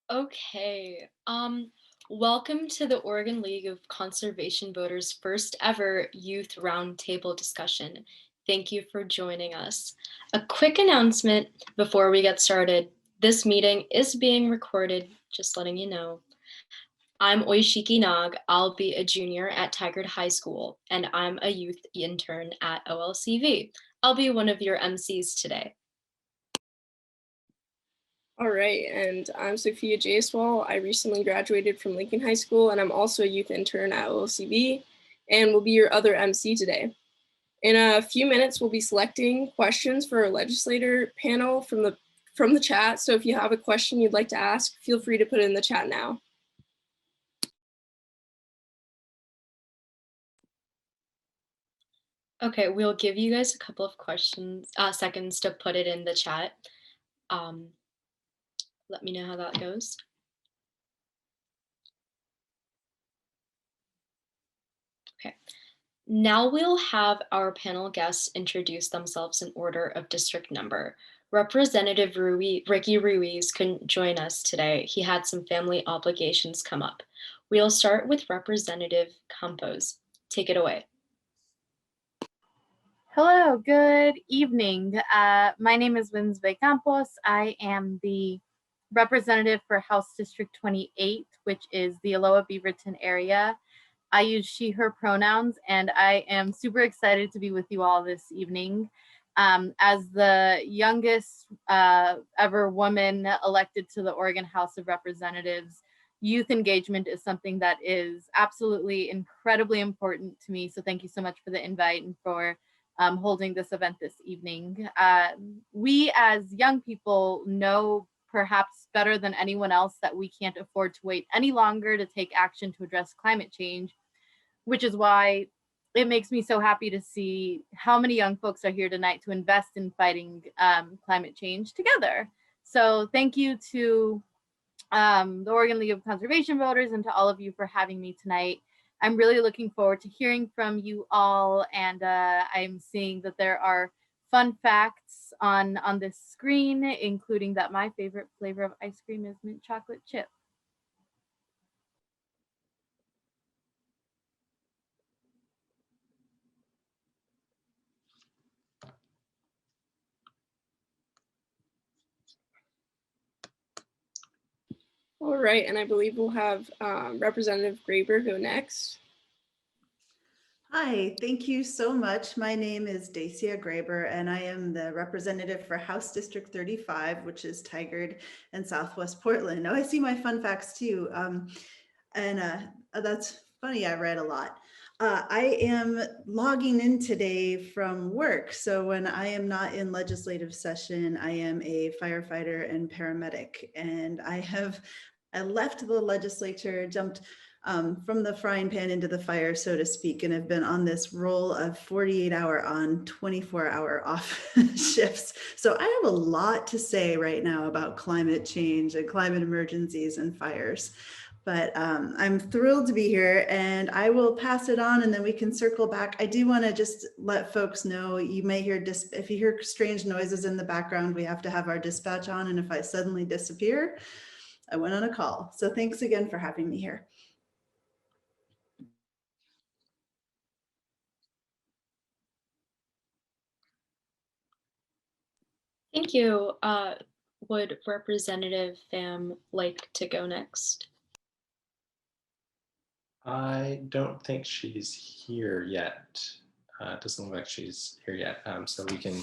Okay. Welcome to the Oregon League of Conservation Voters' first ever Youth Roundtable discussion. Thank you for joining us. A quick announcement before we get started. This meeting is being recorded, just letting you know. I'm Oishiki Nag. I'll be a junior at Tigard High School, and I'm a youth intern at OLCV. I'll be one of your MCs today. All right, and I'm Sophia Jaiswal. I recently graduated from Lincoln High School, and I'm also a youth intern at OLCV, and will be your other MC today. In a few minutes, we'll be selecting questions for our legislator panel from the chat. So if you have a question you'd like to ask, feel free to put it in the chat now. Okay, we'll give you guys a couple of seconds to put it in the chat. Let me know how that goes. Okay, now we'll have our panel guests introduce themselves in order of district number. Representative Ricky Ruiz couldn't join us today. He had some family obligations come up. We'll start with Representative Campos. Take it away. Hello, good evening. My name is Winsbe Campos. I am the representative for House District 28, which is the Aloha Beaverton area. I use she, her pronouns, and I am super excited to be with you all this evening. As the youngest ever woman elected to the Oregon House of Representatives, youth engagement is something that is absolutely incredibly important to me. So thank you so much for the invite and for holding this event this evening. We as young people know perhaps better than anyone else that we can't afford to wait any longer to take action to address climate change, which is why it makes me so happy to see how many young folks are here tonight to invest in fighting climate change together. So thank you to the Oregon League of Conservation Voters and to all of you for having me tonight. I'm really looking forward to hearing from you all, and I'm seeing that there are fun facts on this screen, including that my favorite flavor of ice cream is mint chocolate chip. All right, and I believe we'll have Representative Graber go next. Hi, thank you so much. My name is Dacia Graber, and I am the representative for House District 35, which is Tigard and Southwest Portland. Oh, I see my fun facts too. That's funny, I read a lot. I am logging in today from work. So when I am not in legislative session, I am a firefighter and paramedic. And I left the legislature, jumped from the frying pan into the fire, so to speak, and have been on this roll of 48-hour on, 24-hour off shifts. So I have a lot to say right now about climate change and climate emergencies and fires. But I'm thrilled to be here, and I will pass it on and then we can circle back. I do want to just let folks know, you may hear, if you hear strange noises in the background, we have to have our dispatch on, and if I suddenly disappear, I went on a call. So thanks again for having me here. Thank you. Would Representative Pham like to go next? I don't think she's here yet. It doesn't look like she's here yet. So we can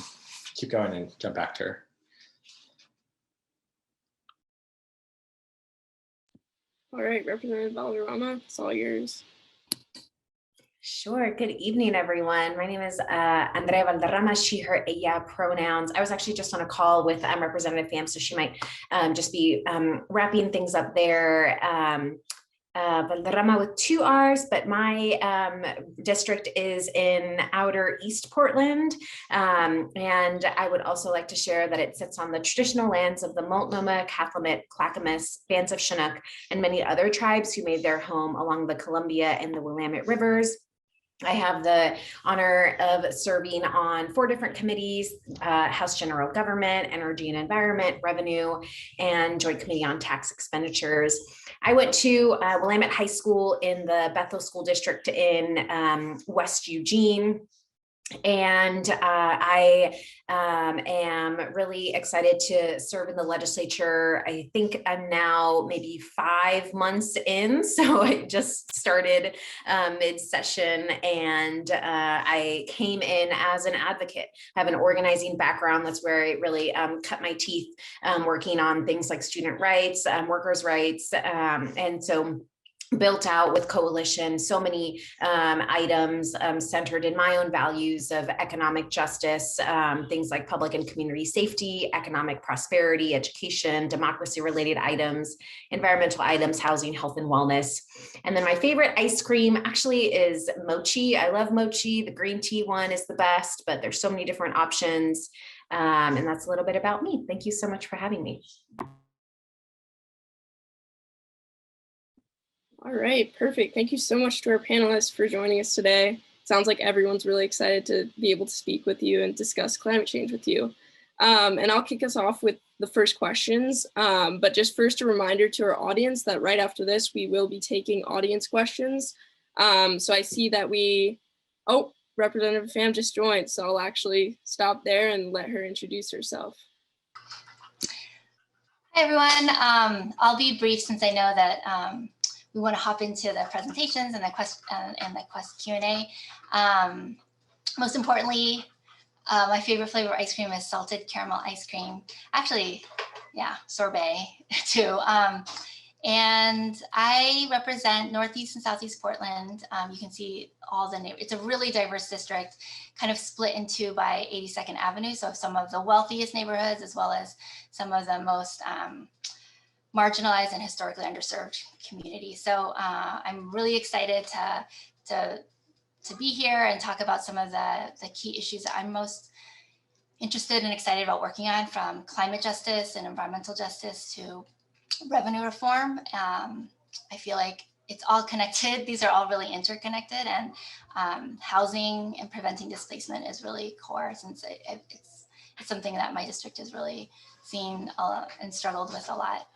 keep going and jump back to her. All right, Representative Valderrama, it's all yours. Sure. Good evening, everyone. My name is Andrea Valderrama, she, her, ella pronouns. I was actually just on a call with Representative Pham, so she might just be wrapping things up there. Valderrama with 2 R's, but my district is in outer East Portland. And I would also like to share that it sits on the traditional lands of the Multnomah, Cathlamet, Clackamas, Bands of Chinook, and many other tribes who made their home along the Columbia and the Willamette rivers. I have the honor of serving on 4 different committees: House General Government, Energy and Environment, Revenue, and Joint Committee on Tax Expenditures. I went to Willamette High School in the Bethel School District in West Eugene. And I am really excited to serve in the legislature. I think I'm now maybe 5 months in, so I just started mid-session, and I came in as an advocate. I have an organizing background. That's where I really cut my teeth working on things like student rights, workers' rights, and so built out with coalition so many items centered in my own values of economic justice, things like public and community safety, economic prosperity, education, democracy related items, environmental items, housing, health and wellness. And then my favorite ice cream actually is mochi. I love mochi. The green tea one is the best, but there's so many different options. And that's a little bit about me. Thank you so much for having me. All right, perfect. Thank you so much to our panelists for joining us today. Sounds like everyone's really excited to be able to speak with you and discuss climate change with you. And I'll kick us off with the first questions. But just first a reminder to our audience that right after this, we will be taking audience questions. So I see that Representative Pham just joined, so I'll actually stop there and let her introduce herself. Hi, everyone. I'll be brief since I know that we want to hop into the presentations and the Q&A. Most importantly, my favorite flavor of ice cream is salted caramel ice cream. Actually, yeah, sorbet too. And I represent Northeast and Southeast Portland. You can see all the neighborhoods. It's a really diverse district, kind of split into by 82nd Avenue. So some of the wealthiest neighborhoods, as well as some of the most marginalized and historically underserved communities. So I'm really excited to be here and talk about some of the key issues that I'm most interested and excited about working on, from climate justice and environmental justice to revenue reform. I feel like it's all connected. These are all really interconnected, and housing and preventing displacement is really core, since it's something that my district has really seen and struggled with a lot.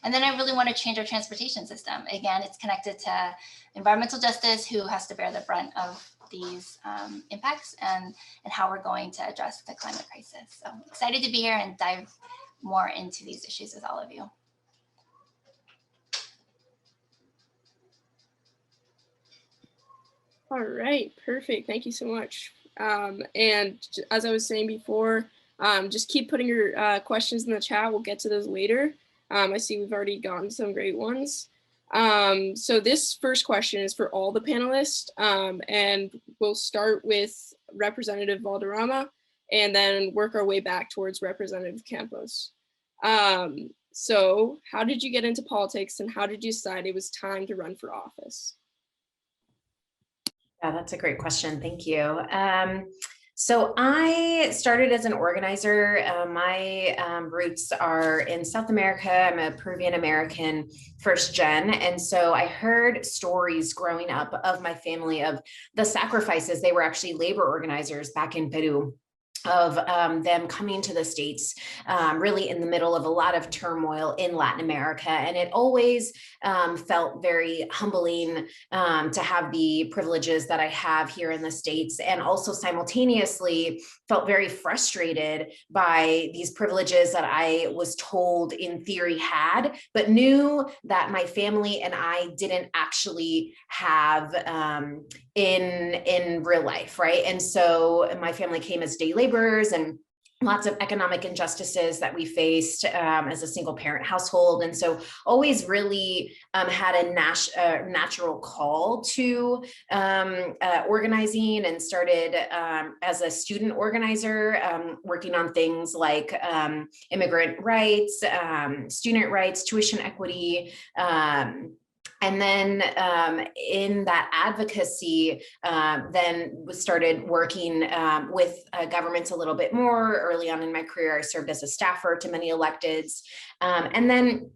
And then I really want to change our transportation system. Again, it's connected to environmental justice, who has to bear the brunt of these impacts, and how we're going to address the climate crisis. So I'm excited to be here and dive more into these issues with all of you. All right, perfect. Thank you so much. And as I was saying before, just keep putting your questions in the chat. We'll get to those later. I see we've already gotten some great ones. So this first question is for all the panelists, and we'll start with Representative Valderrama and then work our way back towards Representative Campos. So how did you get into politics, and how did you decide it was time to run for office? Yeah, that's a great question. Thank you. So I started as an organizer. My roots are in South America. I'm a Peruvian American first gen. And so I heard stories growing up of my family of the sacrifices. They were actually labor organizers back in Peru, of them coming to the States really in the middle of a lot of turmoil in Latin America. And it always felt very humbling to have the privileges that I have here in the States, and also simultaneously felt very frustrated by these privileges that I was told in theory had, but knew that my family and I didn't actually have in real life, right? And so my family came as day laborers, and lots of economic injustices that we faced as a single parent household. And so always really had a natural call to organizing, and started as a student organizer, working on things like immigrant rights, student rights, tuition equity, and then in that advocacy, then started working with governments a little bit more. Early on in my career, I served as a staffer to many electeds. And then,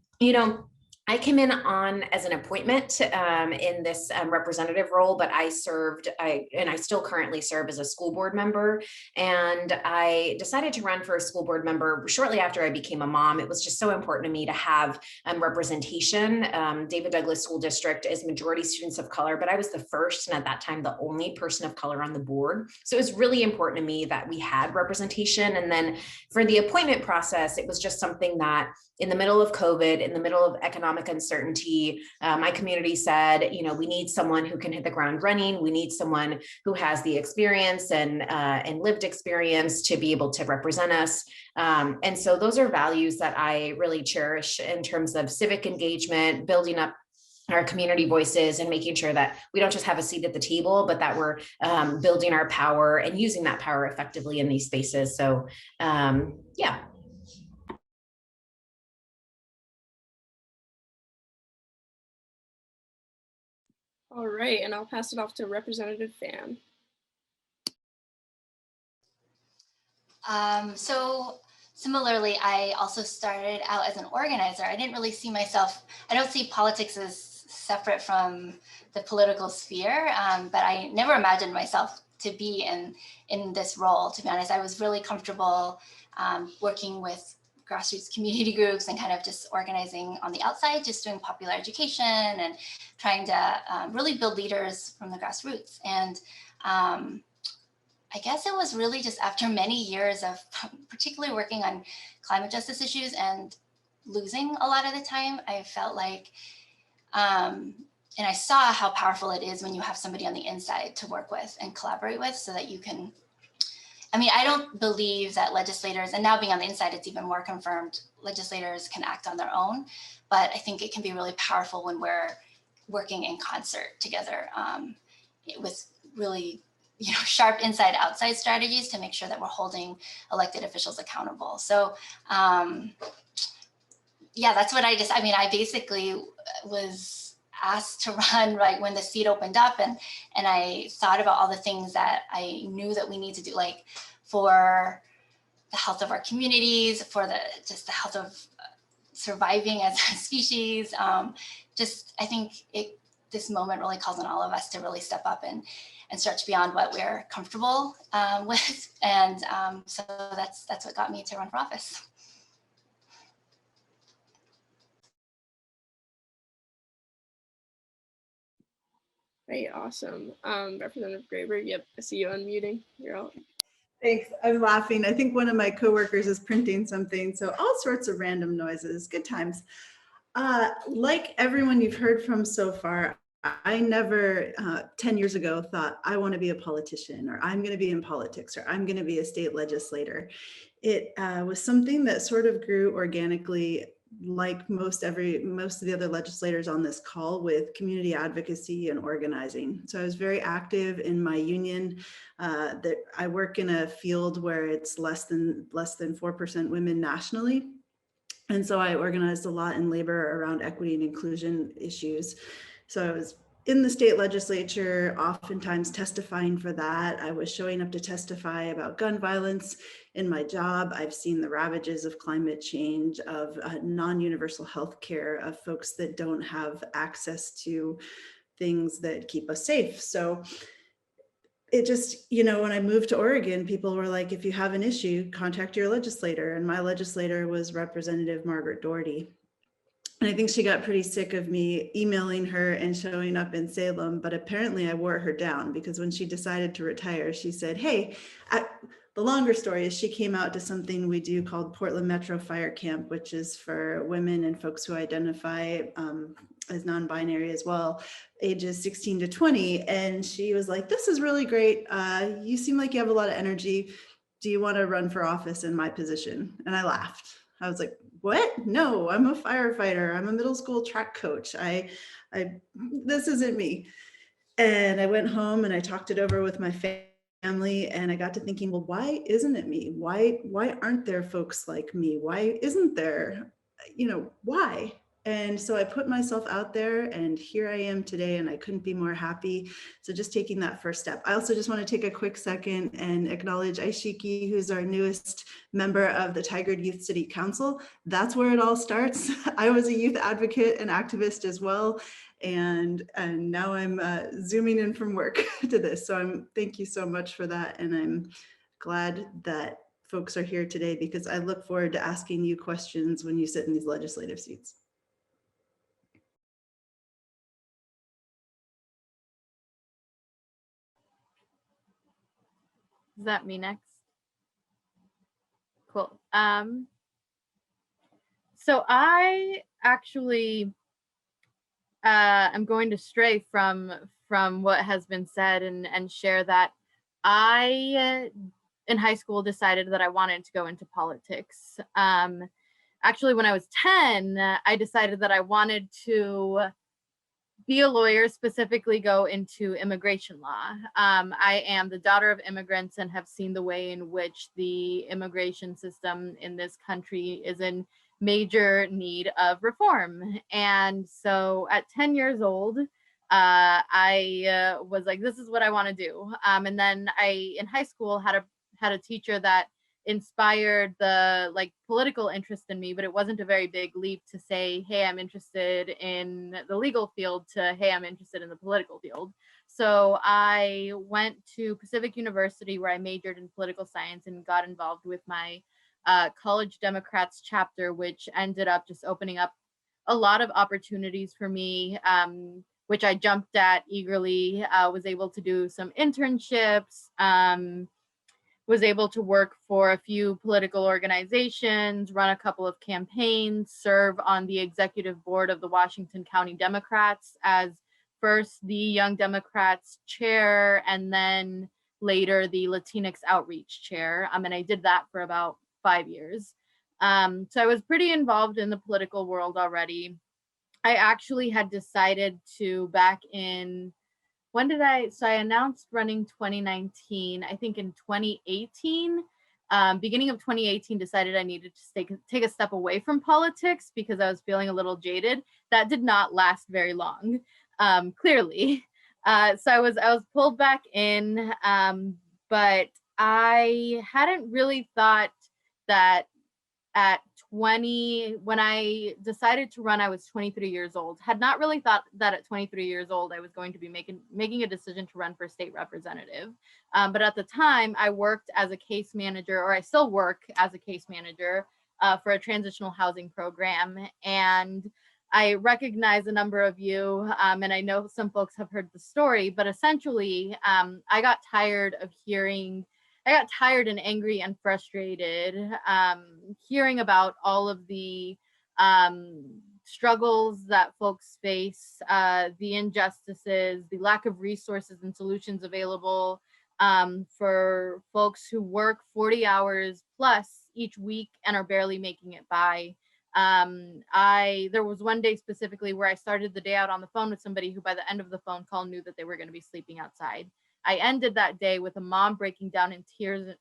I came in on as an appointment in this representative role, but I still currently serve as a school board member. And I decided to run for a school board member shortly after I became a mom. It was just so important to me to have representation. David Douglas School District is majority students of color, but I was the first and at that time the only person of color on the board. So it was really important to me that we had representation. And then for the appointment process, it was just something that in the middle of COVID, in the middle of economic uncertainty, my community said, you know, we need someone who can hit the ground running. We need someone who has the experience and lived experience to be able to represent us. And so those are values that I really cherish in terms of civic engagement, building up our community voices and making sure that we don't just have a seat at the table, but that we're building our power and using that power effectively in these spaces. So yeah. All right, and I'll pass it off to Representative Pham. So similarly, I also started out as an organizer. I didn't really see myself, I don't see politics as separate from the political sphere, but I never imagined myself to be in this role. To be honest, I was really comfortable working with grassroots community groups and kind of just organizing on the outside, just doing popular education and trying to really build leaders from the grassroots. And I guess it was really just after many years of particularly working on climate justice issues and losing a lot of the time, I felt like, and I saw how powerful it is when you have somebody on the inside to work with and collaborate with so that you can, I mean, I don't believe that legislators, and now being on the inside, it's even more confirmed, legislators can act on their own, but I think it can be really powerful when we're working in concert together with really, you know, sharp inside outside strategies to make sure that we're holding elected officials accountable. So yeah, that's what I basically was asked to run right when the seat opened up, and I thought about all the things that I knew that we need to do, like for the health of our communities, for the health of surviving as a species. I think this moment really calls on all of us to really step up and stretch beyond what we're comfortable with. And so that's what got me to run for office. Right, awesome. Representative Graber, yep, I see you unmuting. You're out. Thanks. I'm laughing. I think one of my coworkers is printing something. So all sorts of random noises, good times. Like everyone you've heard from so far, I never 10 years ago thought I want to be a politician, or I'm going to be in politics, or I'm going to be a state legislator. It was something that sort of grew organically, like most of the other legislators on this call, with community advocacy and organizing. So I was very active in my union. That I work in a field where it's less than 4% women nationally. And so I organized a lot in labor around equity and inclusion issues. So I was in the state legislature, oftentimes testifying for that. I was showing up to testify about gun violence in my job. I've seen the ravages of climate change, of non-universal health care, of folks that don't have access to things that keep us safe. So it just, you know, when I moved to Oregon, people were like, if you have an issue, contact your legislator. And my legislator was Representative Margaret Doherty. And I think she got pretty sick of me emailing her and showing up in Salem, but apparently I wore her down, because when she decided to retire, she said, hey, the longer story is she came out to something we do called Portland Metro Fire Camp, which is for women and folks who identify as non-binary as well, ages 16 to 20. And she was like, this is really great. You seem like you have a lot of energy. Do you want to run for office in my position? And I laughed. I was like, what? No, I'm a firefighter. I'm a middle school track coach. This isn't me. And I went home and I talked it over with my family, and I got to thinking, well, why isn't it me? Why aren't there folks like me? Why isn't there, you know, why? And so I put myself out there, and here I am today, and I couldn't be more happy. So just taking that first step. I also just want to take a quick second and acknowledge Aishiki, who's our newest member of the Tigard Youth City Council. That's where it all starts. I was a youth advocate and activist as well. And now I'm zooming in from work to this. So thank you so much for that. And I'm glad that folks are here today, because I look forward to asking you questions when you sit in these legislative seats. Is that me next? Cool. So I actually am going to stray from what has been said and share that I in high school decided that I wanted to go into politics. Actually, when I was 10, I decided that I wanted to be a lawyer, specifically go into immigration law. I am the daughter of immigrants and have seen the way in which the immigration system in this country is in major need of reform. And so at 10 years old, I was like, this is what I want to do. And then I, in high school, had a teacher that inspired the political interest in me, but it wasn't a very big leap to say, hey, I'm interested in the legal field, to hey, I'm interested in the political field. So I went to Pacific University, where I majored in political science and got involved with my College Democrats chapter, which ended up just opening up a lot of opportunities for me, which I jumped at eagerly. Was able to do some internships, was able to work for a few political organizations, run a couple of campaigns, serve on the executive board of the Washington County Democrats as first the Young Democrats chair, and then later the Latinx Outreach chair. And I did that for about 5 years. So I was pretty involved in the political world already. I actually had decided to, back in, so I announced running 2019. I think in 2018, beginning of 2018, decided I needed to take a step away from politics because I was feeling a little jaded. That did not last very long, clearly. So I was pulled back in, but I hadn't really thought that at 20, when I decided to run, I was 23 years old. Had not really thought that at 23 years old I was going to be making a decision to run for state representative. But at the time, I worked as a case manager, or I still work as a case manager for a transitional housing program. And I recognize a number of you, and I know some folks have heard the story, but essentially, I got tired and angry and frustrated hearing about all of the struggles that folks face, the injustices, the lack of resources and solutions available for folks who work 40 hours plus each week and are barely making it by. There was one day specifically where I started the day out on the phone with somebody who by the end of the phone call knew that they were going to be sleeping outside. I ended that day with a mom breaking down in tears,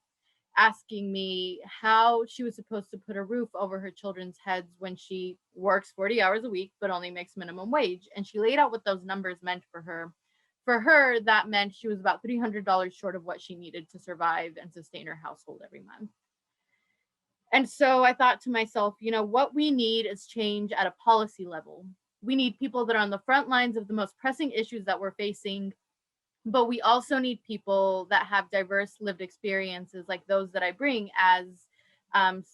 asking me how she was supposed to put a roof over her children's heads when she works 40 hours a week, but only makes minimum wage. And she laid out what those numbers meant for her. For her, that meant she was about $300 short of what she needed to survive and sustain her household every month. And so I thought to myself, what we need is change at a policy level. We need people that are on the front lines of the most pressing issues that we're facing, but we also need people that have diverse lived experiences like those that I bring as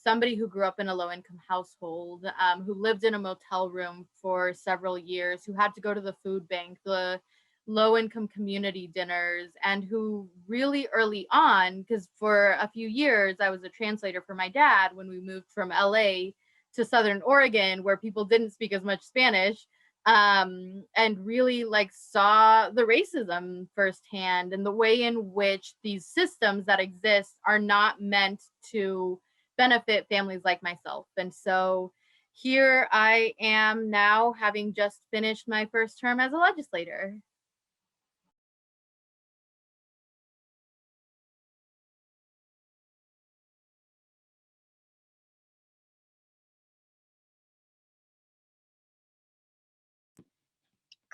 somebody who grew up in a low-income household, who lived in a motel room for several years, who had to go to the food bank, the low-income community dinners, and who really early on, because for a few years I was a translator for my dad when we moved from LA to Southern Oregon, where people didn't speak as much Spanish, and really saw the racism firsthand and the way in which these systems that exist are not meant to benefit families like myself. And so here I am now, having just finished my first term as a legislator.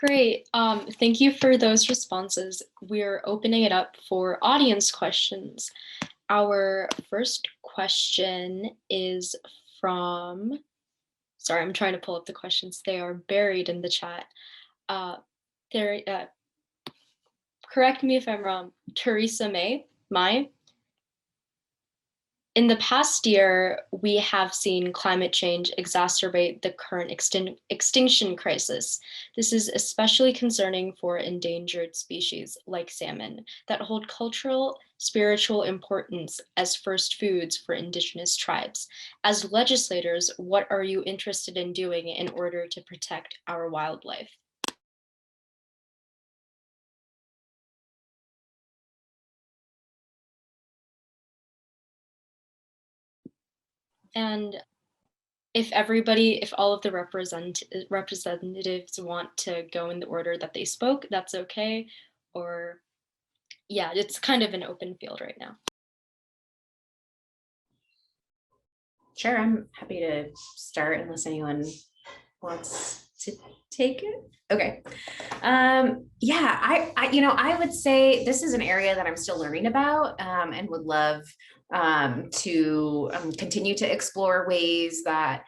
Great. Thank you for those responses. We're opening it up for audience questions. Our first question is from, sorry, I'm trying to pull up the questions. They are buried in the chat. Correct me if I'm wrong, Teresa Mai. In the past year, we have seen climate change exacerbate the current extinction crisis. This is especially concerning for endangered species like salmon that hold cultural, spiritual importance as first foods for indigenous tribes. As legislators, what are you interested in doing in order to protect our wildlife? And if all of the representatives want to go in the order that they spoke, that's okay. Or yeah, it's kind of an open field right now. Sure, I'm happy to start unless wants to take it. Okay. Yeah, I would say this is an area that I'm still learning about and would love to continue to explore ways that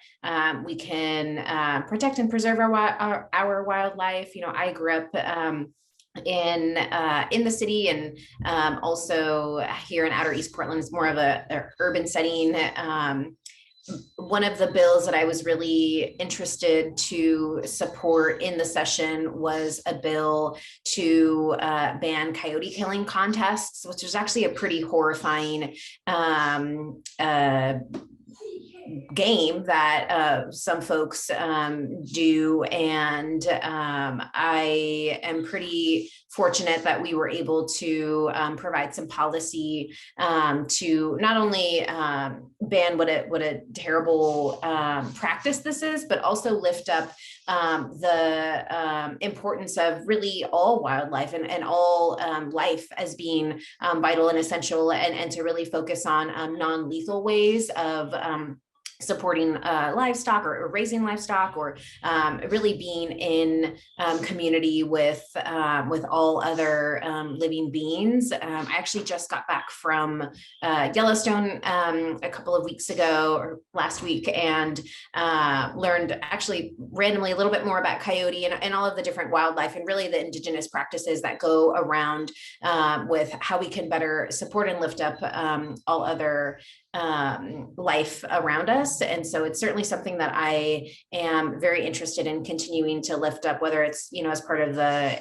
we can protect and preserve our wildlife. I grew up in the city, and also here in Outer East Portland is more of a urban setting. One of the bills that I was really interested to support in the session was a bill to ban coyote killing contests, which was actually a pretty horrifying game that some folks do. And I am pretty fortunate that we were able to provide some policy to not only ban what a terrible practice this is, but also lift up the importance of really all wildlife and all life as being vital and essential, and to really focus on non-lethal ways of supporting livestock or raising livestock, or really being in community with all other living beings. I actually just got back from Yellowstone a couple of weeks ago, or last week, and learned actually randomly a little bit more about coyote and all of the different wildlife, and really the indigenous practices that go around with how we can better support and lift up all other life around us. And so it's certainly something that I am very interested in continuing to lift up, whether it's, as part of the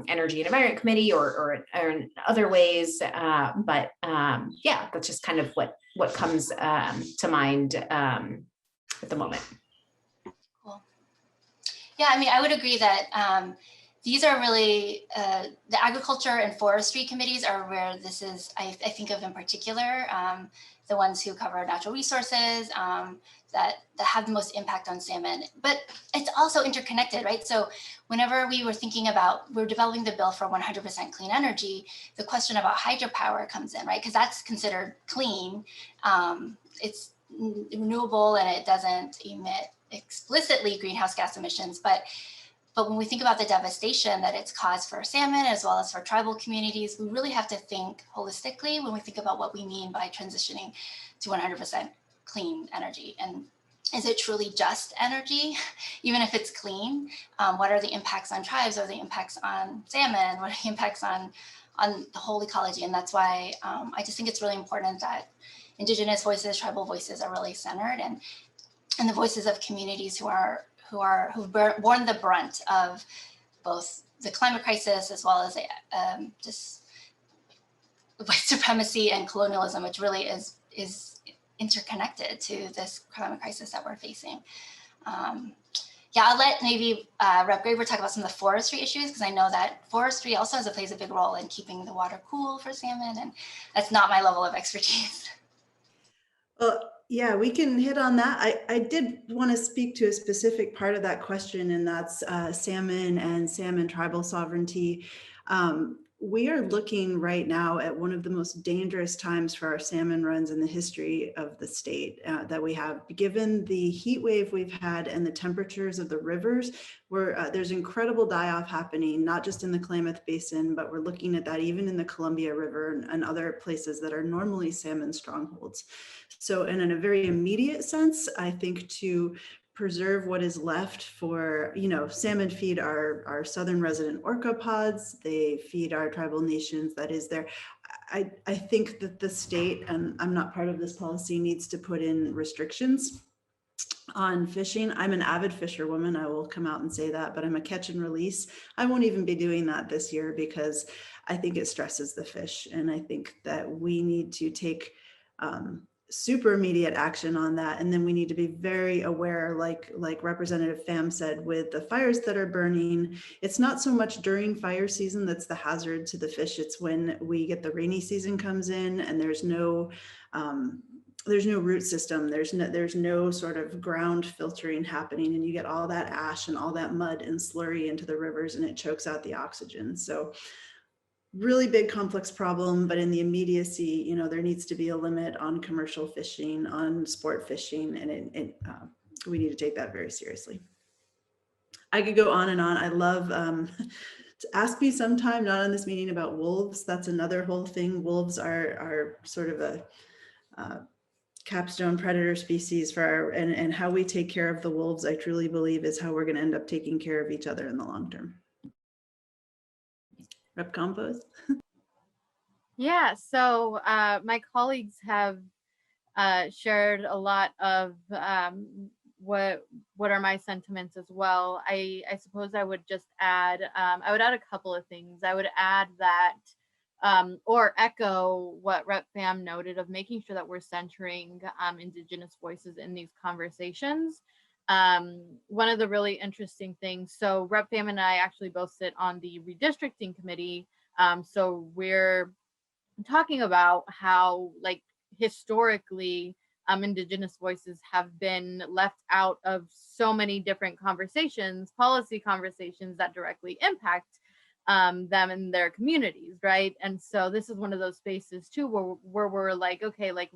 Energy and Environment Committee or in other ways. But yeah, that's just kind of what comes to mind at the moment. Cool. Yeah, I would agree that these are really, the agriculture and forestry committees are where this is, I think of in particular, the ones who cover natural resources that have the most impact on salmon. But it's also interconnected, right? So whenever we're developing the bill for 100% clean energy, the question about hydropower comes in, right? Because that's considered clean. It's renewable and it doesn't emit explicitly greenhouse gas emissions, but when we think about the devastation that it's caused for salmon as well as for tribal communities, we really have to think holistically when we think about what we mean by transitioning to 100% clean energy. And is it truly just energy, even if it's clean? What are the impacts on tribes? What are the impacts on salmon? What are the impacts on the whole ecology? And that's why I just think it's really important that indigenous voices, tribal voices are really centered, and the voices of communities who've borne the brunt of both the climate crisis as well as just white supremacy and colonialism, which really is interconnected to this climate crisis that we're facing. Yeah, I'll let maybe Rep. Graber talk about some of the forestry issues, because I know that forestry also plays a big role in keeping the water cool for salmon, and that's not my level of expertise. Well, yeah, we can hit on that. I did want to speak to a specific part of that question, and that's salmon and salmon tribal sovereignty. we are looking right now at one of the most dangerous times for our salmon runs in the history of the state that we have. Given the heat wave we've had and the temperatures of the rivers, there's incredible die-off happening, not just in the Klamath Basin, but we're looking at that even in the Columbia River and other places that are normally salmon strongholds. So, and in a very immediate sense, I think to preserve what is left for, salmon feed our southern resident orca pods. They feed our tribal nations. That is there. I think that the state, and I'm not part of this policy, needs to put in restrictions on fishing. I'm an avid fisherwoman. I will come out and say that, but I'm a catch and release. I won't even be doing that this year because I think it stresses the fish. And I think that we need to take super immediate action on that. And then we need to be very aware, like Representative Pham said, with the fires that are burning. It's not so much during fire season that's the hazard to the fish. It's when we get the rainy season comes in and there's no root system. There's no sort of ground filtering happening, and you get all that ash and all that mud and slurry into the rivers, and it chokes out the oxygen. So really big complex problem, but in the immediacy, there needs to be a limit on commercial fishing, on sport fishing, and we need to take that very seriously. I could go on and on. I love ask me sometime, not on this meeting, about wolves. That's another whole thing. Wolves are sort of a capstone predator species for and how we take care of the wolves, I truly believe, is how we're going to end up taking care of each other in the long term. Rep. Campos? Yeah, so my colleagues have shared a lot of what are my sentiments as well. I suppose I would just add, I would add a couple of things. I would add that, or echo what Rep. Pham noted of making sure that we're centering Indigenous voices in these conversations. One of the really interesting things, so Rep. Pham and I actually both sit on the redistricting committee. So we're talking about how, like, historically, Indigenous voices have been left out of so many different conversations, policy conversations that directly impact them and their communities, right? And so this is one of those spaces too where we're like, okay, like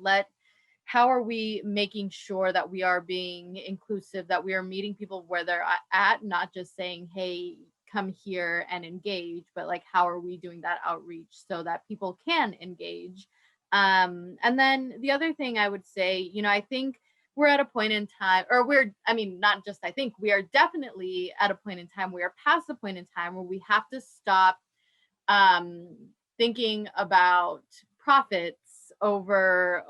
how are we making sure that we are being inclusive, that we are meeting people where they're at, not just saying, hey, come here and engage, but like, how are we doing that outreach so that people can engage? And then the other thing I would say, I think we're at a point in time, or not just I think, we are definitely at a point in time, we are past the point in time where we have to stop thinking about profits over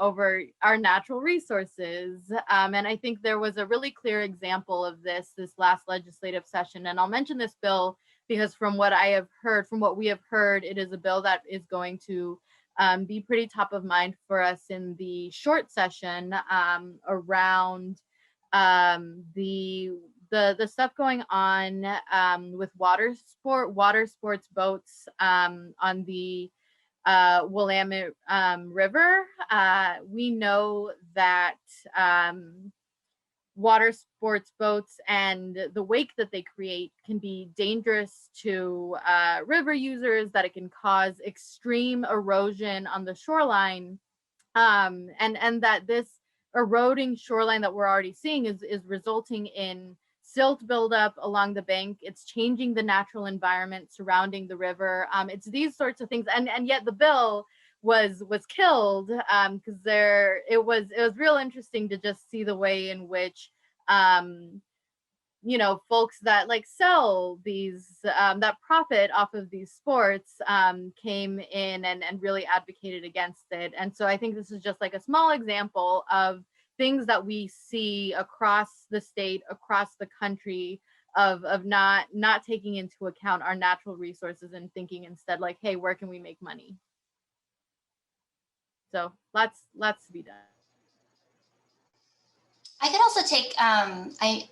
our natural resources. And I think there was a really clear example of this last legislative session. And I'll mention this bill because from what we have heard, it is a bill that is going to be pretty top of mind for us in the short session around the stuff going on with water sports boats on the Willamette River. We know that water sports boats and the wake that they create can be dangerous to river users, that it can cause extreme erosion on the shoreline, and that this eroding shoreline that we're already seeing is resulting in silt buildup along the bank. It's changing the natural environment surrounding the river. It's these sorts of things, and yet the bill was killed because it was real interesting to just see the way in which folks that like sell these that profit off of these sports came in and really advocated against it. And so I think this is just like a small example of things that we see across the state, across the country, of not taking into account our natural resources and thinking instead like, hey, where can we make money? So lots to be done. I could also take, I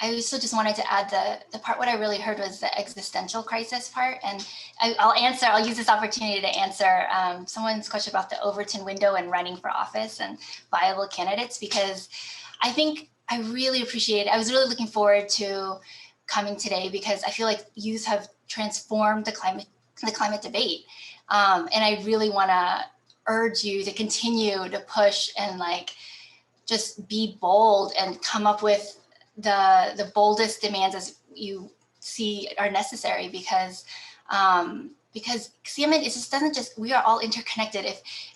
also just wanted to add the part, what I really heard was the existential crisis part. And I'll use this opportunity to answer someone's question about the Overton window and running for office and viable candidates, because I think I really appreciate, I was really looking forward to coming today because I feel like youth have transformed the climate the climate debate. And I really want to urge you to continue to push and like just be bold and come up with the boldest demands as you see are necessary, because salmon, it just doesn't just, we are all interconnected.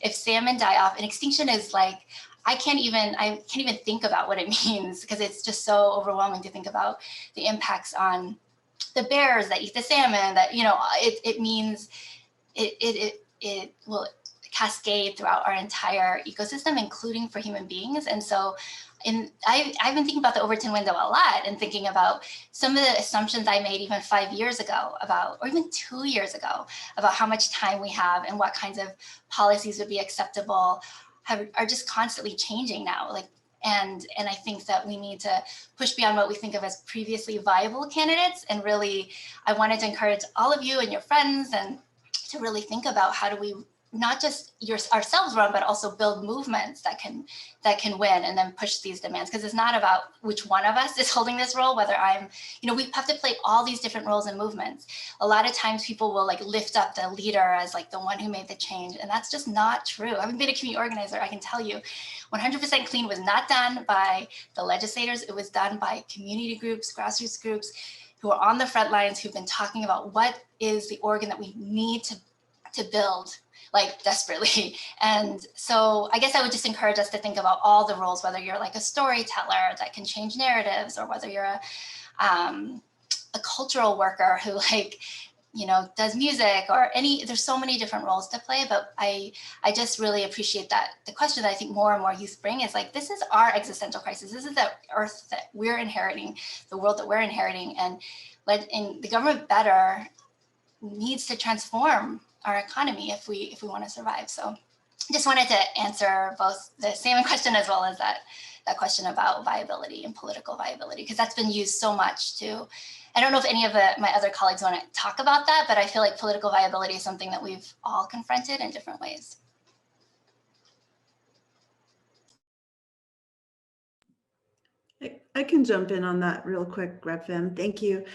If salmon die off, and extinction is like, I can't even think about what it means, because it's just so overwhelming to think about the impacts on the bears that eat the salmon, that, you know, it means it will cascade throughout our entire ecosystem, including for human beings. And so I've been thinking about the Overton window a lot, and thinking about some of the assumptions I made even 5 years ago about, or even 2 years ago, about how much time we have and what kinds of policies would be acceptable are just constantly changing now. Like, and I think that we need to push beyond what we think of as previously viable candidates. And really, I wanted to encourage all of you and your friends and to really think about how do we not just ourselves run, but also build movements that can win and then push these demands. Because it's not about which one of us is holding this role, whether I'm, you know, we have to play all these different roles and movements. A lot of times people will like lift up the leader as like the one who made the change. And that's just not true. Having been a community organizer, I can tell you 100% clean was not done by the legislators. It was done by community groups, grassroots groups who are on the front lines, who've been talking about what is the Oregon that we need to build, like desperately. And so I guess I would just encourage us to think about all the roles, whether you're like a storyteller that can change narratives, or whether you're a cultural worker who, like, you know, does music, or there's so many different roles to play. But I just really appreciate that the question that I think more and more youth bring is like, this is our existential crisis. This is the earth that we're inheriting, the world that we're inheriting, and the government better needs to transform our economy if we want to survive. So I just wanted to answer both the salmon question as well as that question about viability and political viability, because that's been used so much too. I don't know if any of my other colleagues want to talk about that, but I feel like political viability is something that we've all confronted in different ways. I can jump in on that real quick, Rep. Fem. Thank you.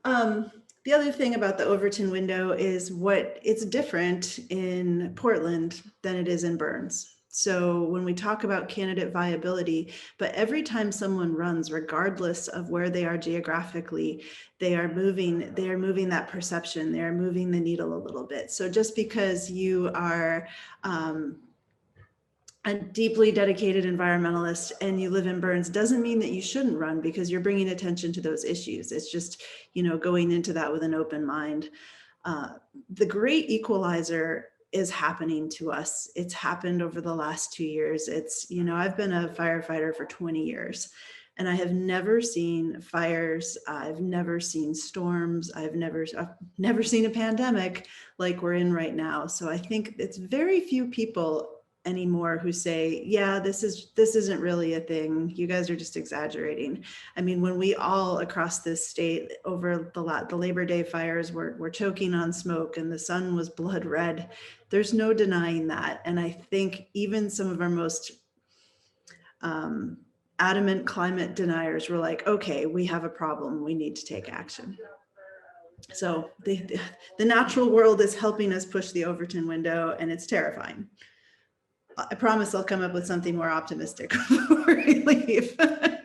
The other thing about the Overton window is it's different in Portland than it is in Burns. So when we talk about candidate viability, but every time someone runs, regardless of where they are geographically, they are moving that perception, they are moving the needle a little bit. So just because you are a deeply dedicated environmentalist and you live in Burns doesn't mean that you shouldn't run, because you're bringing attention to those issues. It's just, you know, going into that with an open mind. The great equalizer is happening to us. It's happened over the last 2 years. It's, you know, I've been a firefighter for 20 years and I have never seen fires. I've never seen storms. I've never seen a pandemic like we're in right now. So I think it's very few people anymore who say, yeah, this isn't really a thing. You guys are just exaggerating. I mean, when we all across this state over the Labor Day fires were choking on smoke and the sun was blood red, there's no denying that. And I think even some of our most adamant climate deniers were like, okay, we have a problem, we need to take action. So the natural world is helping us push the Overton window, and it's terrifying. I promise I'll come up with something more optimistic before we leave. I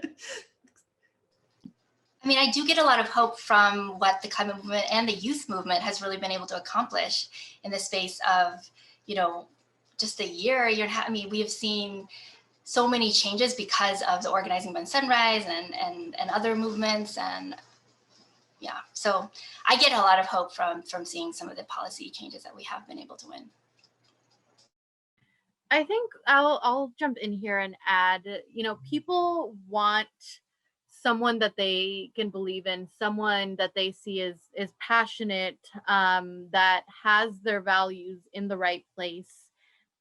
mean, I do get a lot of hope from what the climate movement and the youth movement has really been able to accomplish in the space of, you know, just a year and a half. I mean, we have seen so many changes because of the Organizing Bend Sunrise and other movements. And yeah, so I get a lot of hope from seeing some of the policy changes that we have been able to win. I think I'll jump in here and add, you know, people want someone that they can believe in, someone that they see is passionate, that has their values in the right place.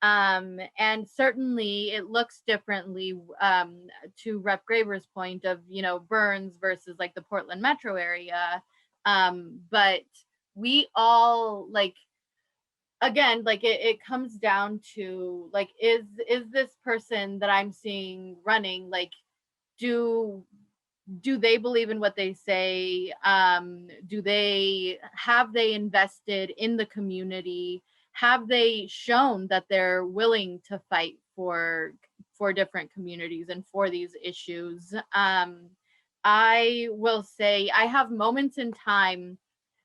And certainly it looks differently to Rep. Graber's point of, you know, Burns versus like the Portland metro area. But we all, like, again, like it comes down to like, is this person that I'm seeing running, like, do do they believe in what they say? Have they invested in the community? Have they shown that they're willing to fight for different communities and for these issues? I will say I have moments in time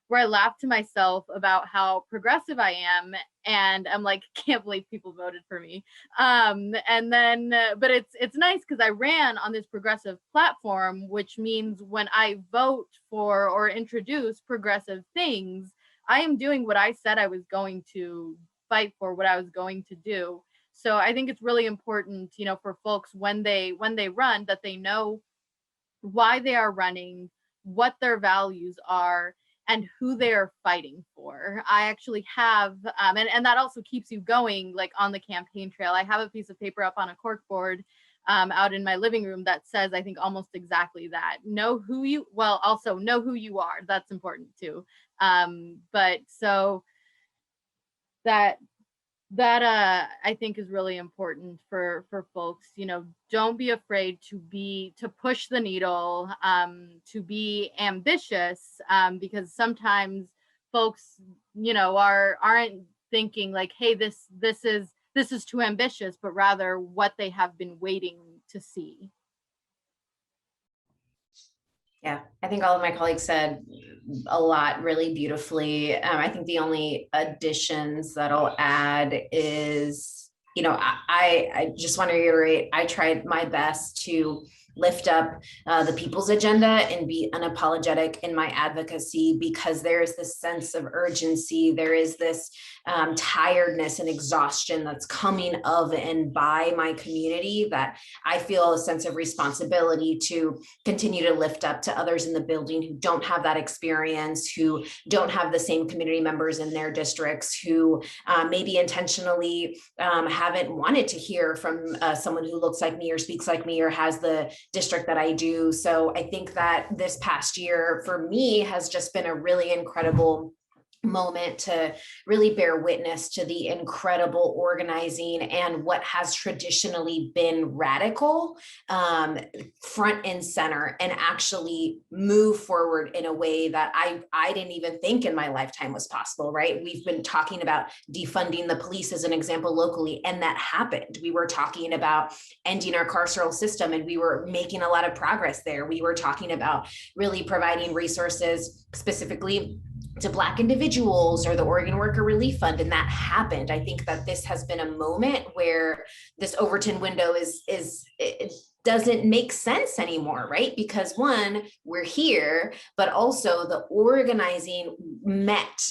where I laugh to myself about how progressive I am, and I'm like, can't believe people voted for me. And then, but it's nice because I ran on this progressive platform, which means when I vote for or introduce progressive things, I am doing what I said I was going to fight for, what I was going to do. So I think it's really important, you know, for folks when they run, that they know why they are running, what their values are, and who they are fighting for. I actually have, and that also keeps you going, like on the campaign trail. I have a piece of paper up on a cork board out in my living room that says, I think, almost exactly that. Also know who you are. That's important too. But so that I think is really important for folks. You know, don't be afraid to push the needle, to be ambitious, because sometimes folks, you know, aren't thinking like, hey, this is too ambitious, but rather what they have been waiting to see. Yeah, I think all of my colleagues said a lot really beautifully. I think the only additions that I'll add is, you know, I just want to reiterate, I tried my best to lift up the people's agenda and be unapologetic in my advocacy, because there is this sense of urgency. There is this tiredness and exhaustion that's coming of and by my community, that I feel a sense of responsibility to continue to lift up to others in the building who don't have that experience, who don't have the same community members in their districts, who maybe intentionally haven't wanted to hear from someone who looks like me or speaks like me or has the district that I do. So I think that this past year for me has just been a really incredible moment to really bear witness to the incredible organizing and what has traditionally been radical front and center, and actually move forward in a way that I didn't even think in my lifetime was possible, right? We've been talking about defunding the police as an example locally, and that happened. We were talking about ending our carceral system, and we were making a lot of progress there. We were talking about really providing resources specifically to Black individuals or the Oregon Worker Relief Fund, and that happened. I think that this has been a moment where this Overton window it doesn't make sense anymore, right? Because one, we're here, but also the organizing met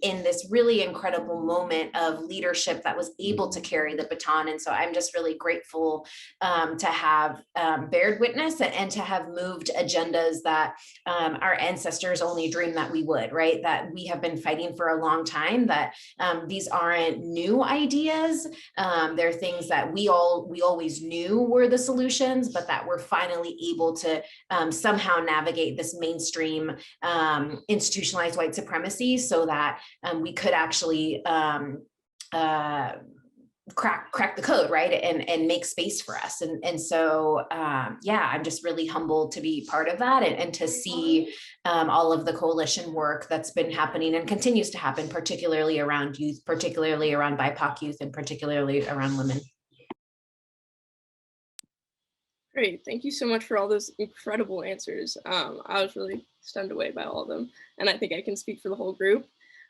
in this really incredible moment of leadership that was able to carry the baton. And so I'm just really grateful to have bared witness and to have moved agendas that our ancestors only dreamed that we would, right? That we have been fighting for a long time, that these aren't new ideas. They're things that we always knew were the solutions, but that we're finally able to somehow navigate this mainstream institutionalized white supremacy, so that we could actually crack the code, right, and make space for us. And so yeah, I'm just really humbled to be part of that, and to see all of the coalition work that's been happening and continues to happen, particularly around youth, particularly around BIPOC youth, and particularly around women. Great, thank you so much for all those incredible answers. I was really stunned away by all of them, and I think I can speak for the whole group.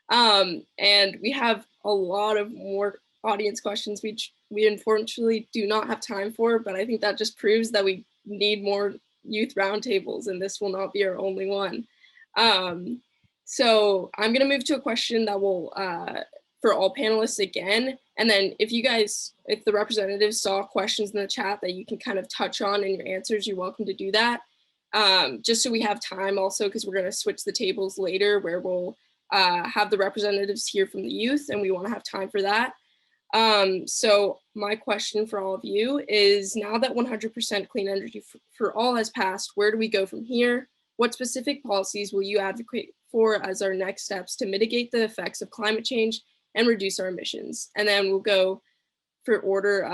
And we have a lot of more audience questions which we unfortunately do not have time for, but I think that just proves that we need more youth roundtables, and this will not be our only one. So I'm going to move to a question that will for all panelists again, and then if the representatives saw questions in the chat that you can kind of touch on in your answers, you're welcome to do that. Just so we have time also, because we're going to switch the tables later where we'll have the representatives hear from the youth, and we want to have time for that. So my question for all of you is, now that 100% clean energy for all has passed, where do we go from here? What specific policies will you advocate for as our next steps to mitigate the effects of climate change and reduce our emissions? And then we'll go for order,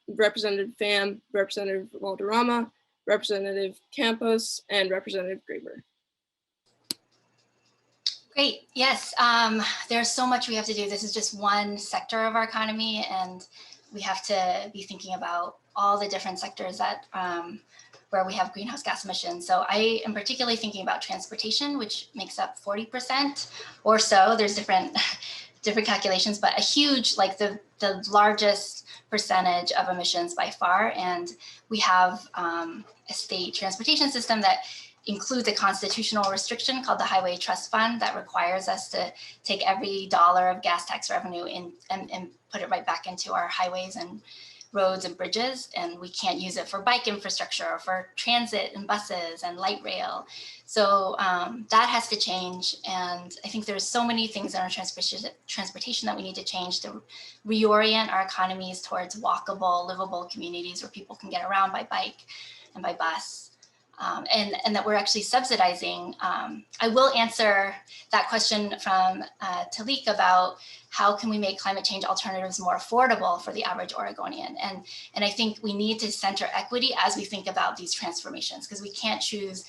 Representative Valderrama, Representative Campos, and Representative Graber. Great. Yes, there's so much we have to do. This is just one sector of our economy, and we have to be thinking about all the different sectors that where we have greenhouse gas emissions. So I am particularly thinking about transportation, which makes up 40% or so. There's different calculations, but a huge, like the largest percentage of emissions by far. And we have a state transportation system that includes a constitutional restriction called the Highway Trust Fund that requires us to take every dollar of gas tax revenue and put it right back into our highways and roads and bridges, and we can't use it for bike infrastructure or for transit and buses and light rail. So that has to change, and I think there's so many things in our transportation that we need to change to reorient our economies towards walkable, livable communities where people can get around by bike and by bus. And that we're actually subsidizing. I will answer that question from Talik about how can we make climate change alternatives more affordable for the average Oregonian. And I think we need to center equity as we think about these transformations, because we can't choose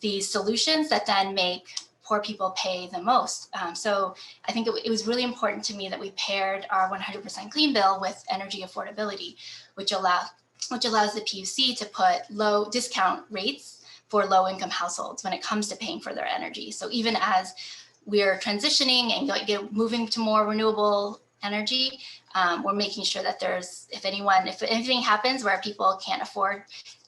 these solutions that then make poor people pay the most. So I think it was really important to me that we paired our 100% clean bill with energy affordability, which allows the PUC to put low discount rates for low income households when it comes to paying for their energy. So even as we're transitioning and moving to more renewable energy, we're making sure that if anything happens where people can't afford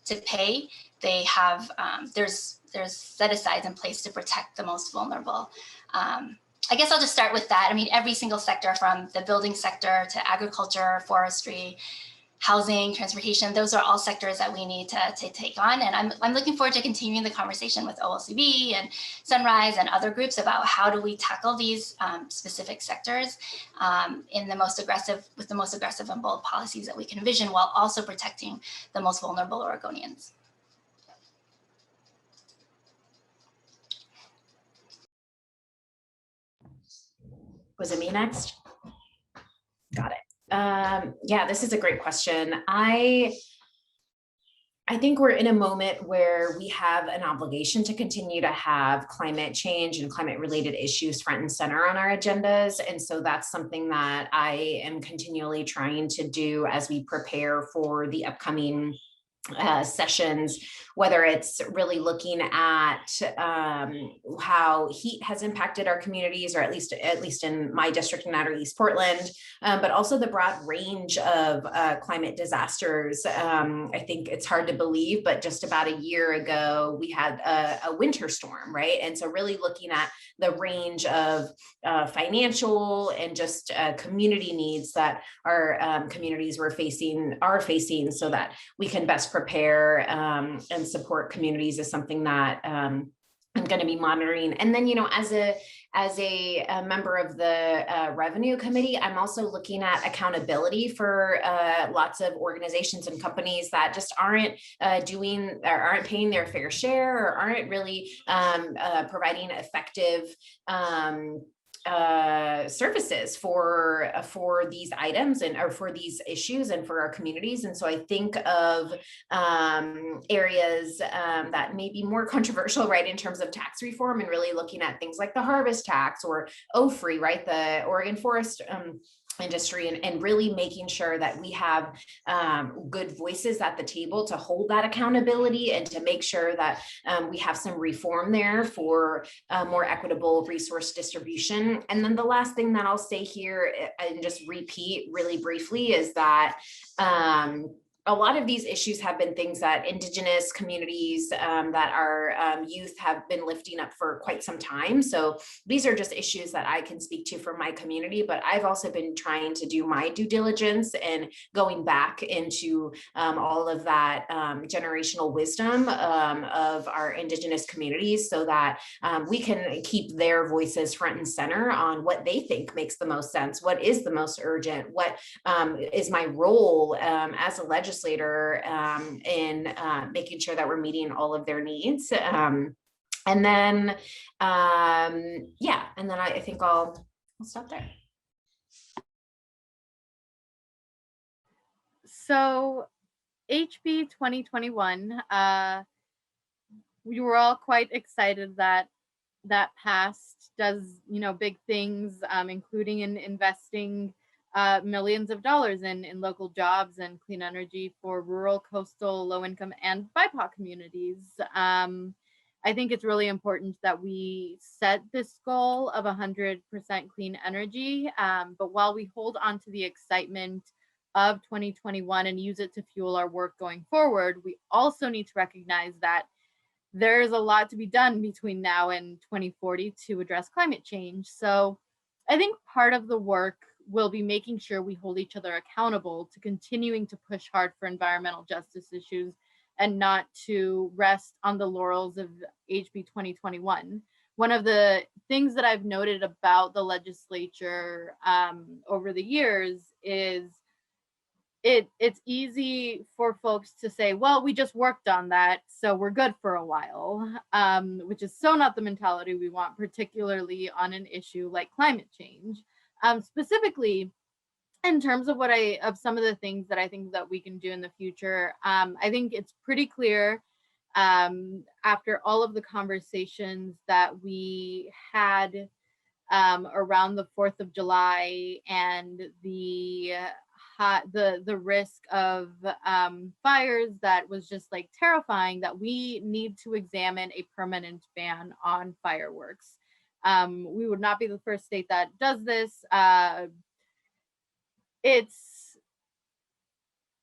to pay, they have, there's set asides in place to protect the most vulnerable. I guess I'll just start with that. I mean, every single sector, from the building sector to agriculture, forestry, housing, transportation, those are all sectors that we need to take on. And I'm looking forward to continuing the conversation with OLCV and Sunrise and other groups about how do we tackle these specific sectors with the most aggressive and bold policies that we can envision, while also protecting the most vulnerable Oregonians. Was it me next? Got it. Yeah, this is a great question. I think we're in a moment where we have an obligation to continue to have climate change and climate related issues front and center on our agendas. And so that's something that I am continually trying to do as we prepare for the upcoming sessions, whether it's really looking at how heat has impacted our communities, or at least in my district in Outer East Portland, but also the broad range of climate disasters. I think it's hard to believe, but just about a year ago, we had a winter storm, right? And so really looking at the range of financial and just community needs that our communities are facing, so that we can best prepare and support communities is something that I'm going to be monitoring. And then, as a member of the revenue committee, I'm also looking at accountability for lots of organizations and companies that just aren't paying their fair share, or aren't really providing effective services for these items or for these issues and for our communities. And so I think of areas that may be more controversial, right, in terms of tax reform, and really looking at things like the harvest tax or OFRI, right, the Oregon Forest industry, and really making sure that we have good voices at the table to hold that accountability, and to make sure that we have some reform there for more equitable resource distribution. And then the last thing that I'll say here, and just repeat really briefly, is that a lot of these issues have been things that Indigenous communities, that our youth have been lifting up for quite some time. So these are just issues that I can speak to for my community, but I've also been trying to do my due diligence and going back into all of that generational wisdom of our Indigenous communities, so that we can keep their voices front and center on what they think makes the most sense, what is the most urgent, what is my role as a legislator in making sure that we're meeting all of their needs. And then, I think I'll stop there. So HB 2021, we were all quite excited that that passed, does, you know, big things, including in investing millions of dollars in local jobs and clean energy for rural, coastal, low-income, and BIPOC communities. I think it's really important that we set this goal of 100% clean energy, but while we hold on to the excitement of 2021 and use it to fuel our work going forward, we also need to recognize that there's a lot to be done between now and 2040 to address climate change. So I think part of the work will be making sure we hold each other accountable to continuing to push hard for environmental justice issues and not to rest on the laurels of HB 2021. One of the things that I've noted about the legislature over the years is it's easy for folks to say, well, we just worked on that, so we're good for a while, which is so not the mentality we want, particularly on an issue like climate change. Specifically, in terms of some of the things that I think that we can do in the future, I think it's pretty clear after all of the conversations that we had around the 4th of July and the risk of fires that was just like terrifying, that we need to examine a permanent ban on fireworks. We would not be the first state that does this. It's,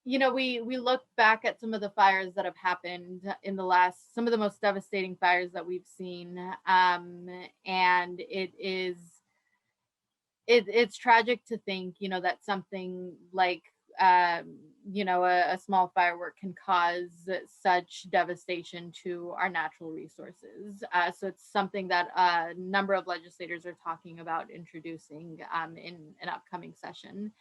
you know, we look back at some of the fires that have happened in the last, some of the most devastating fires that we've seen, and it's tragic to think, you know, that something like, you know, a small firework can cause such devastation to our natural resources. So it's something that a number of legislators are talking about introducing in an upcoming session.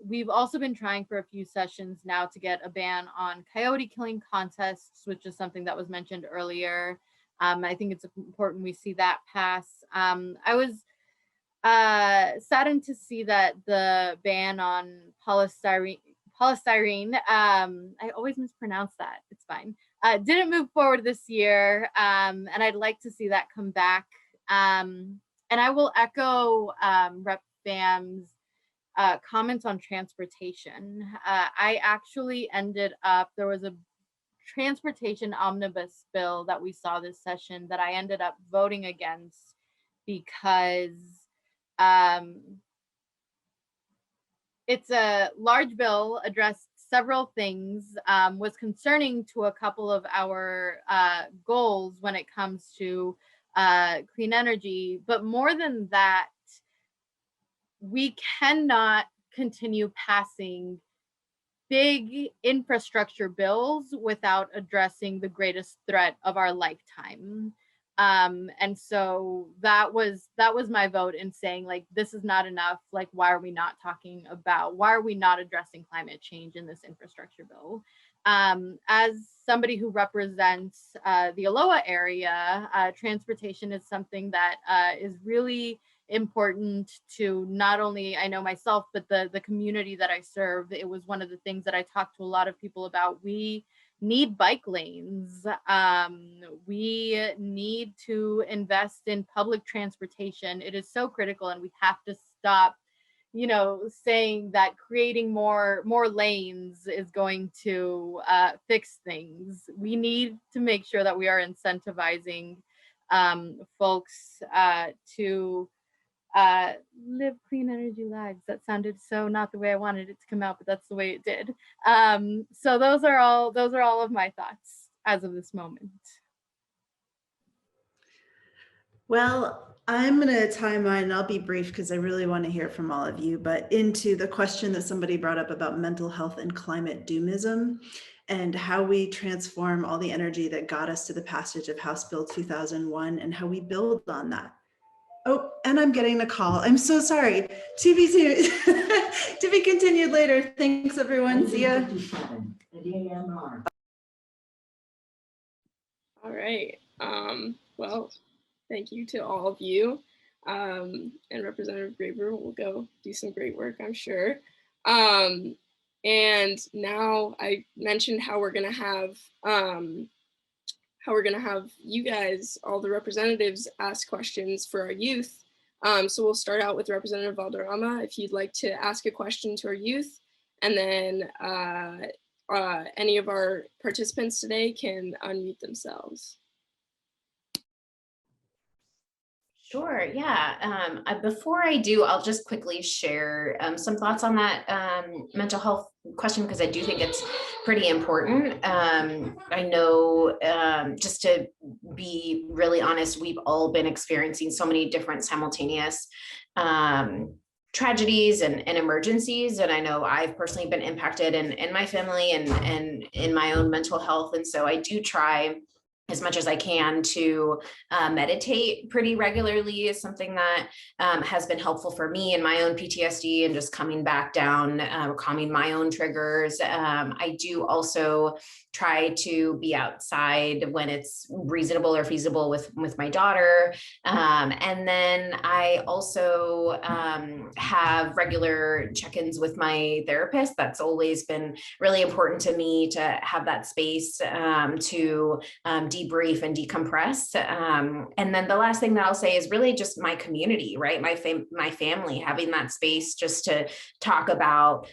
We've also been trying for a few sessions now to get a ban on coyote killing contests, which is something that was mentioned earlier. I think it's important we see that pass. I was saddened to see that the ban on polystyrene, I always mispronounce that, it's fine, didn't move forward this year, and I'd like to see that come back. And I will echo Rep. Pham's comments on transportation. I actually ended up, there was a transportation omnibus bill that we saw this session that I ended up voting against because it's a large bill, addressed several things, was concerning to a couple of our goals when it comes to clean energy. But more than that, we cannot continue passing big infrastructure bills without addressing the greatest threat of our lifetime. And so that was my vote in saying, like, this is not enough. Like, why are we not addressing climate change in this infrastructure bill? As somebody who represents the Aloha area, transportation is something that is really important to not only I know myself, but the community that I serve. It was one of the things that I talked to a lot of people about. We need bike lanes. We need to invest in public transportation. It is so critical, and we have to stop, you know, saying that creating more lanes is going to fix things. We need to make sure that we are incentivizing folks to live clean energy lives. That sounded so not the way I wanted it to come out, but that's the way it did. So those are all of my thoughts as of this moment. Well, I'm going to tie mine, and I'll be brief because I really want to hear from all of you, but into the question that somebody brought up about mental health and climate doomism and how we transform all the energy that got us to the passage of House Bill 2001 and how we build on that. Oh, and I'm getting a call. I'm so sorry. To be continued later. Thanks, everyone. See ya. All right. Well, thank you to all of you. And Representative Graber will go do some great work, I'm sure. And now I mentioned how we're gonna have you guys, all the representatives, ask questions for our youth. So we'll start out with Representative Valderrama, if you'd like to ask a question to our youth, and then any of our participants today can unmute themselves. Sure, yeah. Before I do, I'll just quickly share some thoughts on that mental health question, because I do think it's pretty important. I know, just to be really honest, we've all been experiencing so many different simultaneous tragedies and emergencies. And I know I've personally been impacted in my family and in my own mental health. And so I do try as much as I can to meditate pretty regularly is something that has been helpful for me in my own PTSD and just coming back down, calming my own triggers. I do also try to be outside when it's reasonable or feasible with my daughter. And then I also have regular check-ins with my therapist. That's always been really important to me, to have that space to debrief and decompress. And then the last thing that I'll say is really just my community, right? My family, having that space just to talk about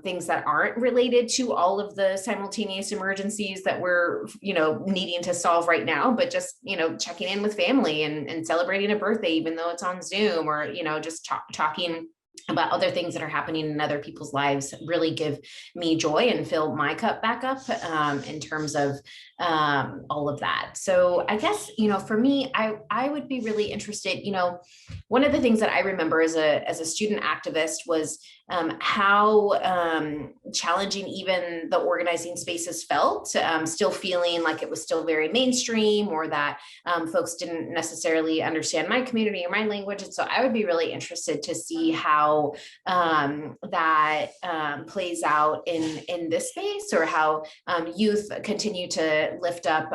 things that aren't related to all of the simultaneous emergencies that we're, needing to solve right now, but just, checking in with family and celebrating a birthday, even though it's on Zoom, or, just talking about other things that are happening in other people's lives really give me joy and fill my cup back up in terms of all of that. So I guess, for me, I would be really interested, one of the things that I remember as a student activist was how challenging even the organizing spaces felt, still feeling like it was still very mainstream, or that folks didn't necessarily understand my community or my language. And so I would be really interested to see how that plays out in this space, or how youth continue to lift up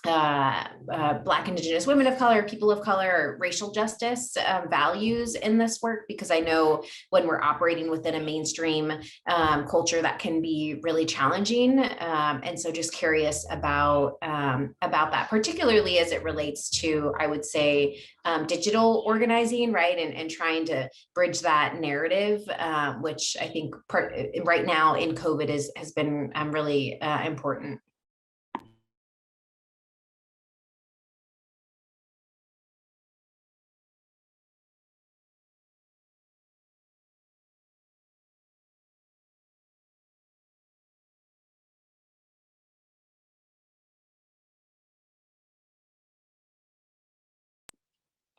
Black, Indigenous women of color, people of color, racial justice values in this work, because I know when we're operating within a mainstream culture, that can be really challenging. And so just curious about that, particularly as it relates to, I would say, digital organizing, right? And trying to bridge that narrative, which I think right now in COVID has been really important.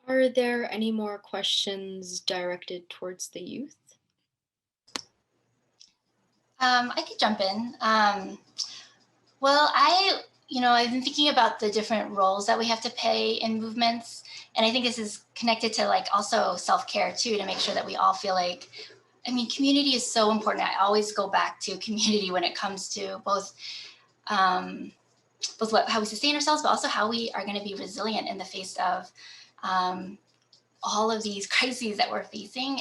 Are there any more questions directed towards the youth? I could jump in. Well, I've been thinking about the different roles that we have to play in movements. And I think this is connected to also self-care too, to make sure that we all feel like, community is so important. I always go back to community when it comes to both how we sustain ourselves, but also how we are going to be resilient in the face of all of these crises that we're facing.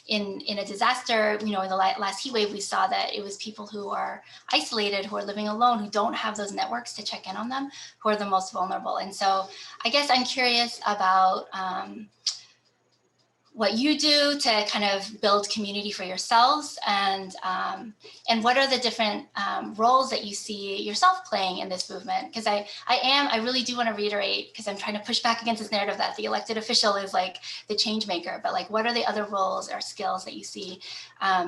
In a disaster, in the last heat wave, we saw that it was people who are isolated, who are living alone, who don't have those networks to check in on them, who are the most vulnerable. And so I guess I'm curious about what you do to kind of build community for yourselves, and what are the different roles that you see yourself playing in this movement? Because I really do want to reiterate, because I'm trying to push back against this narrative that the elected official is like the change maker, but what are the other roles or skills that you see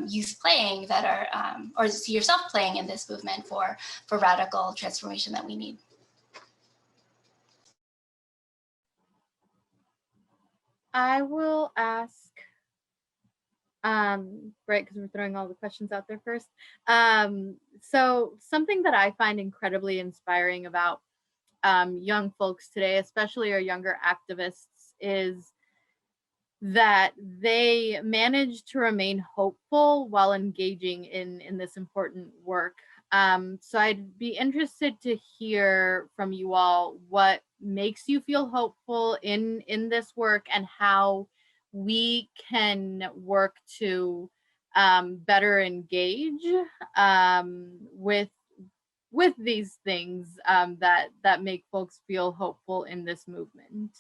youth playing that are, or see yourself playing in this movement for radical transformation that we need? I will ask, right, because we're throwing all the questions out there first. So something that I find incredibly inspiring about young folks today, especially our younger activists, is that they manage to remain hopeful while engaging in this important work. So I'd be interested to hear from you all what makes you feel hopeful in this work, and how we can work to better engage with these things that make folks feel hopeful in this movement.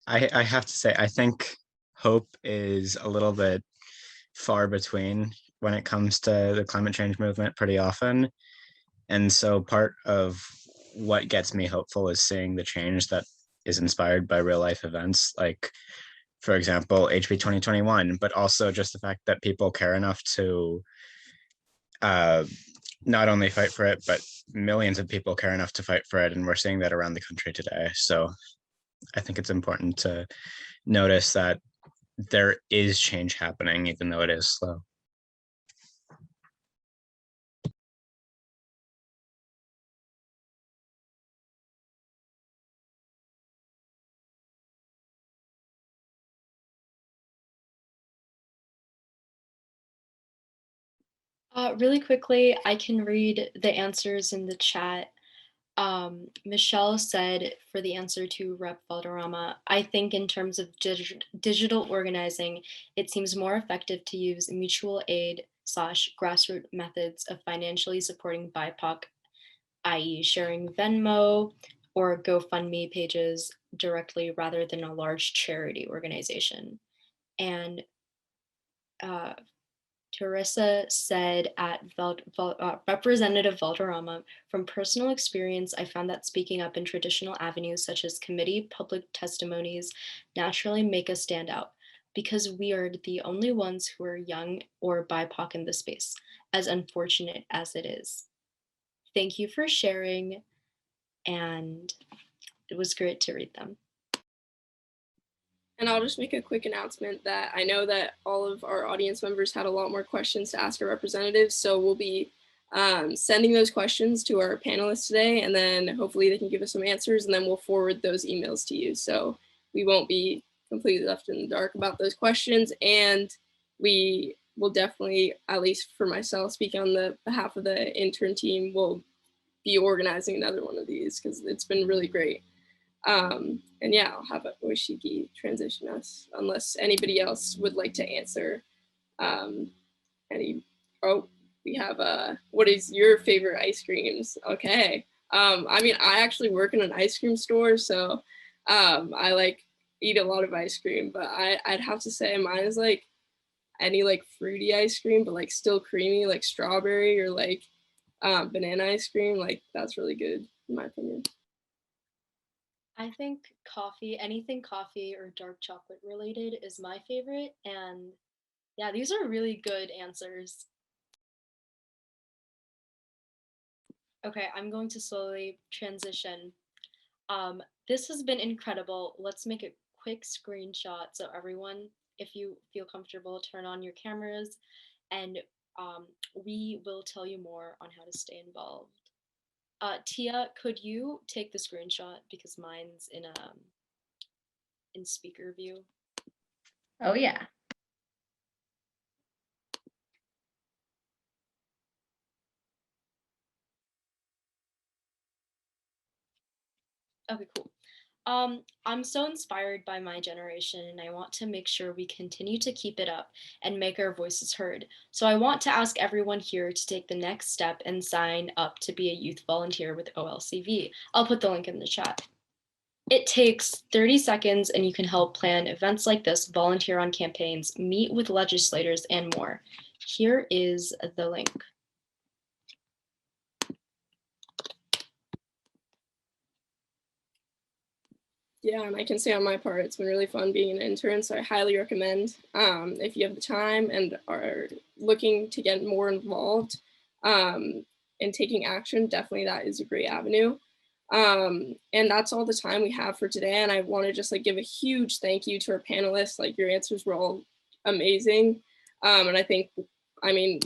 I have to say, I think hope is a little bit far between when it comes to the climate change movement pretty often. And so part of what gets me hopeful is seeing the change that is inspired by real life events, like, for example, HB 2021, but also just the fact that people care enough to not only fight for it, but millions of people care enough to fight for it. And we're seeing that around the country today. So I think it's important to notice that there is change happening, even though it is slow. Really quickly, I can read the answers in the chat. Michelle said for the answer to Rep. Valderrama, I think in terms of digital organizing, it seems more effective to use mutual aid / grassroots methods of financially supporting BIPOC, i.e. sharing Venmo or GoFundMe pages directly rather than a large charity organization. And Teresa said at Representative Valderrama, from personal experience, I found that speaking up in traditional avenues such as committee public testimonies naturally make us stand out because we are the only ones who are young or BIPOC in this space, as unfortunate as it is. Thank you for sharing, and it was great to read them. And I'll just make a quick announcement that I know that all of our audience members had a lot more questions to ask our representatives, so we'll be sending those questions to our panelists today, and then hopefully they can give us some answers, and then we'll forward those emails to you. So we won't be completely left in the dark about those questions, and we will definitely, at least for myself, speaking on the behalf of the intern team, will be organizing another one of these because it's been really great. And yeah, I'll have Oishiki transition us unless anybody else would like to answer we have what is your favorite ice creams? Okay. I mean, I actually work in an ice cream store, so I like eat a lot of ice cream, but I'd have to say mine is like any like fruity ice cream, but like still creamy, like strawberry or like banana ice cream. Like that's really good in my opinion. I think coffee, anything coffee or dark chocolate related is my favorite. And yeah, these are really good answers. Okay, I'm going to slowly transition. This has been incredible. Let's make a quick screenshot. So everyone, if you feel comfortable, turn on your cameras and we will tell you more on how to stay involved. Tia, could you take the screenshot because mine's in speaker view? Oh yeah. Okay, cool. I'm so inspired by my generation and I want to make sure we continue to keep it up and make our voices heard. So I want to ask everyone here to take the next step and sign up to be a youth volunteer with OLCV. I'll put the link in the chat. It takes 30 seconds and you can help plan events like this, volunteer on campaigns, meet with legislators, and more. Here is the link. Yeah, and I can say on my part, it's been really fun being an intern, so I highly recommend if you have the time and are looking to get more involved and taking action, definitely that is a great avenue. And that's all the time we have for today. And I want to just like give a huge thank you to our panelists. Like your answers were all amazing. And I think, I mean,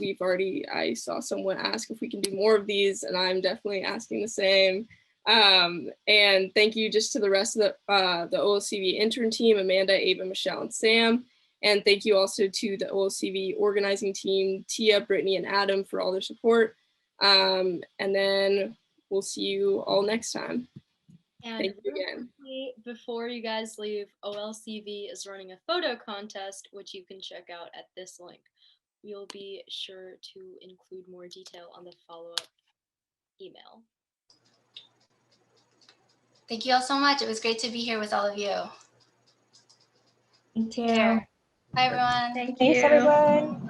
I saw someone ask if we can do more of these and I'm definitely asking the same. And thank you just to the rest of the OLCV intern team, Amanda, Ava, Michelle, and Sam. And thank you also to the OLCV organizing team, Tia, Brittany, and Adam for all their support. And then we'll see you all next time. And thank you again. Before you guys leave, OLCV is running a photo contest, which you can check out at this link. We'll be sure to include more detail on the follow-up email. Thank you all so much. It was great to be here with all of you. Thank you. Take care. Bye, everyone. Thanks, Thanks, everyone.